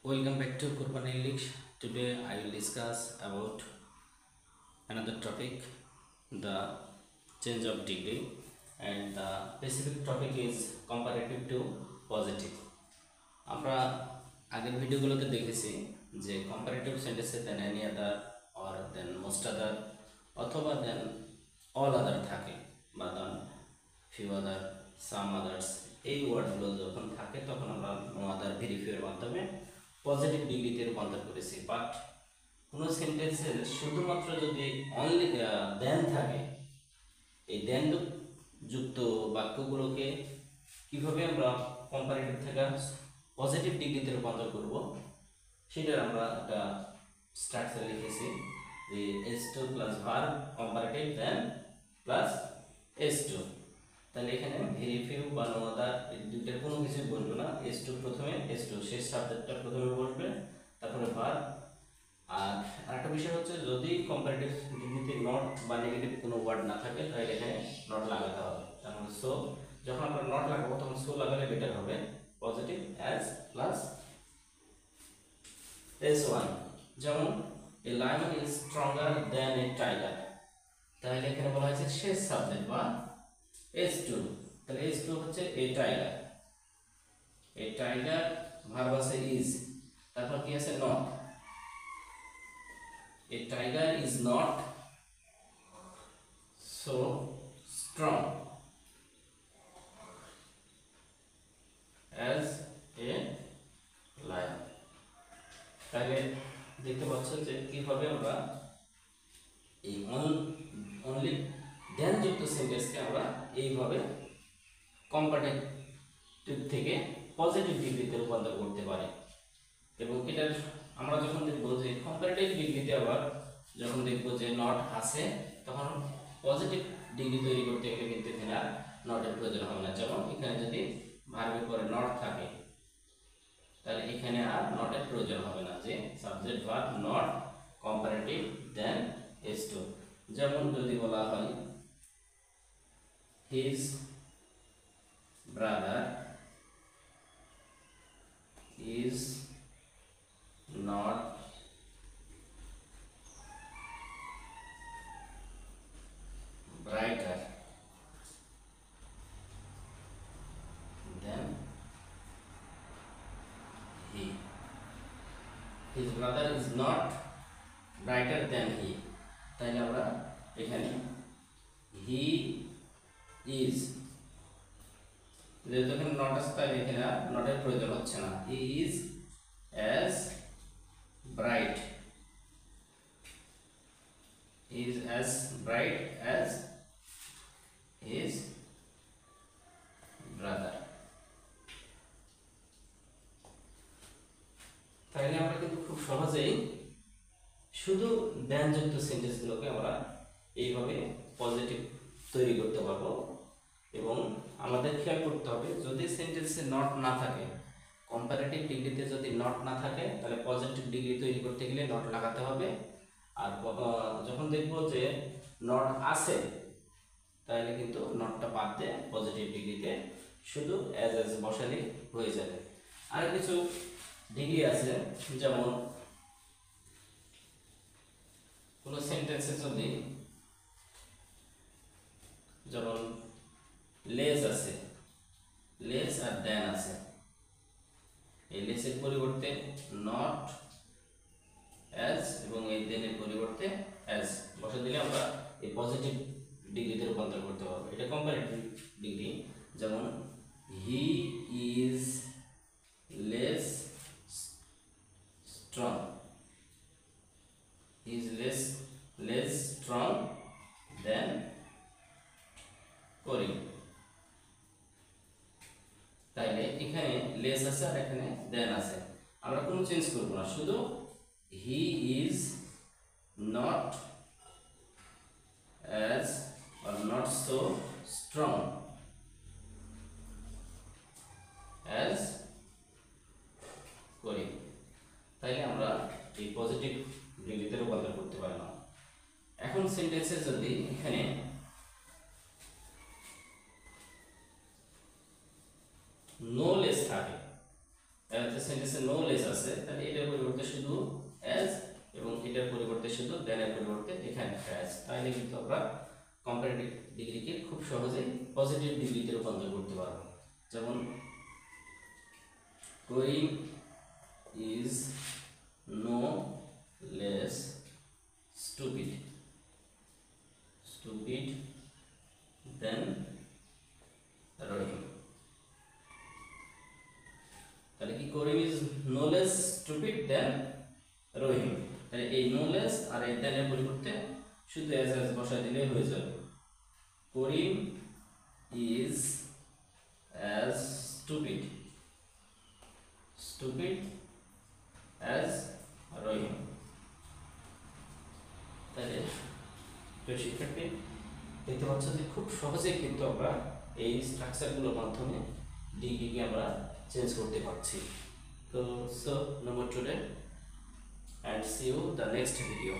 Welcome back to Kurban English. Today I will discuss about another topic, the change of degree, and the specific topic is comparative to positive. আমরা আগের ভিডিওগুলোতে দেখেছি যে comparative sentence than any other or than most other অথবা than all other থাকে বা than few other some others এই ওয়ার্ডগুলো যখন থাকে তখন আমরা no other very few এর মাধ্যমে পজিটিভ ডিগ্রিতে রূপান্তর করেছি। বাট কোনো সেন্টেন্সের শুধুমাত্র যদি অনলি দেন থাকে, এই দেন যুক্ত বাক্যগুলোকে কিভাবে আমরা কম্পারেটিভ থেকে পজিটিভ ডিগ্রিতে রূপান্তর করব সেটার আমরা একটা স্ট্রাকচার লিখেছি যে S2 প্লাস ভার্ব কম্পারেটিভ দেন প্লাস S2। তাহলে এখানে ভেরি ফিউ বা নো আদার এই দুইটার কোনো কিছু বলবো না। S2 প্রথমে, S2 শেষ সাবজেক্টটা প্রথমে বলবে, তারপরে ভার্ব। আর আরেকটা বিষয় হচ্ছে যদি কম্পারেটিভ ডিগ্রিতে নট বা নেগেটিভ কোনো ওয়ার্ড না থাকে তাহলে এখানে নট লাগাতে হবে। তাহলে সো যখন আমরা নট লাগাবো তখন সো লাগালে বেটার হবে। পজিটিভ অ্যাজ প্লাস S1, যেমন a lion is stronger than a tiger. তাহলে এখানে বলা হয়েছে শেষ সাবজেক্ট বা S2। তাহলে S2 হচ্ছে a tiger, a tiger verb আছে ইজ, তারপর কি আছে not. A tiger is not so strong as a lion. তাহলে দেখতে পাচ্ছ যে কিভাবে আমরা এই অনলি দেন যুক্ত সেন্টেন্সকে আমরা এইভাবে কম্পারেটিভ থেকে পজিটিভ ডিগ্রিতে রূপান্তর করতে পারি। এবং এটার আমরা যখন দেখব যে কম্পারেটিভ ডিগ্রিতে আবার যখন দেখব যে নট আছে তখন পজিটিভ ডিগ্রি তৈরি করতে গেলে কিন্তু এখানে আর নটের প্রয়োজন হবে না। যেমন এখানে যদি ভার্বের পরে নট থাকে তাহলে এখানে আর নটের প্রয়োজন হবে না, যে subject verb not comparative than S2। যেমন যদি বলা হয় his brother is not brighter than he. His brother is not brighter than he. তাই আমরা এখানে he is যেহেতু এখানে নট আছে তাই এখানে আর নটের প্রয়োজন হচ্ছে না। he is as bright, he is as bright as his brother। তাহলে আমরা কিন্তু খুব সহজেই শুধু দেনযুক্ত সেন্টেন্সগুলোকে আমরা এইভাবে পজিটিভ তৈরি করতে পারবো। এবং আমাদের খেয়াল করতে হবে যদি সেন্টেন্সে নট না থাকে, কম্পারেটিভ ডিগ্রিতে যদি নট না থাকে তাহলে পজিটিভ ডিগ্রি তৈরি করতে গেলে নট লাগাতে হবে। আর যখন দেখব যে নট আছে তাহলে কিন্তু নটটা বাদ দিয়ে পজিটিভ ডিগ্রিতে শুধু অ্যাজ বসালে হয়ে যাবে। আর কিছু ডিগ্রি আছে, যেমন কোনো সেন্টেন্সে যদি যেমন লেস আছে, লেস আর দেন আছে, এই লেসের পরিবর্তে নট অ্যাজ এবং এই দেনের পরিবর্তে অ্যাজ বসে দিলে আমরা এই পজিটিভ ডিগ্রিতে রূপান্তর করতে পারবো। এটা কম্পারেটিভ ডিগ্রি। যেমন he is less strong, he is less strong than Karim. তাইলে এখানে লেস আছে আর এখানে দেন আছে, আমরা কোনো চেঞ্জ করব না, শুধু he is not as or not so strong as করিম। তাইলে আমরা এই পজিটিভ ডিগ্রিতে রূপান্তর করতে পারলাম। এখন সেন্টেন্সে যদি এখানে নো লেস থাকে তাহলে একটা সেন্টেন্সে নো লেস আছে, তাহলে এটার পরিবর্তে শুধু অ্যাজ এবং এটার পরিবর্তে শুধু দেন এর পরিবর্তে এখানে অ্যাজ, তাহলে কিন্তু আমরা কম্পারেটিভ ডিগ্রিকে খুব সহজেই পজিটিভ ডিগ্রিতে রূপান্তর করতে পারবো। যেমন Karim is no less stupid than Rahim. তাহলে কি Karim is no less stupid than Rahim, তাহলে এই নো লেস আর এই দেন এর পরিবর্তে শুধু অ্যাজ বসায় দিলেই হয়ে যাবে। করিম ইজ অ্যাজ স্টুপিড অ্যাজ রহিম। তাহলে শিক্ষার্থী দেখতে পাচ্ছ যে খুব সহজেই কিন্তু আমরা এই স্ট্রাকচারগুলোর মাধ্যমে ডিগ্রিকে আমরা চেঞ্জ করতে পারছি। তো so no more today and see you the next video.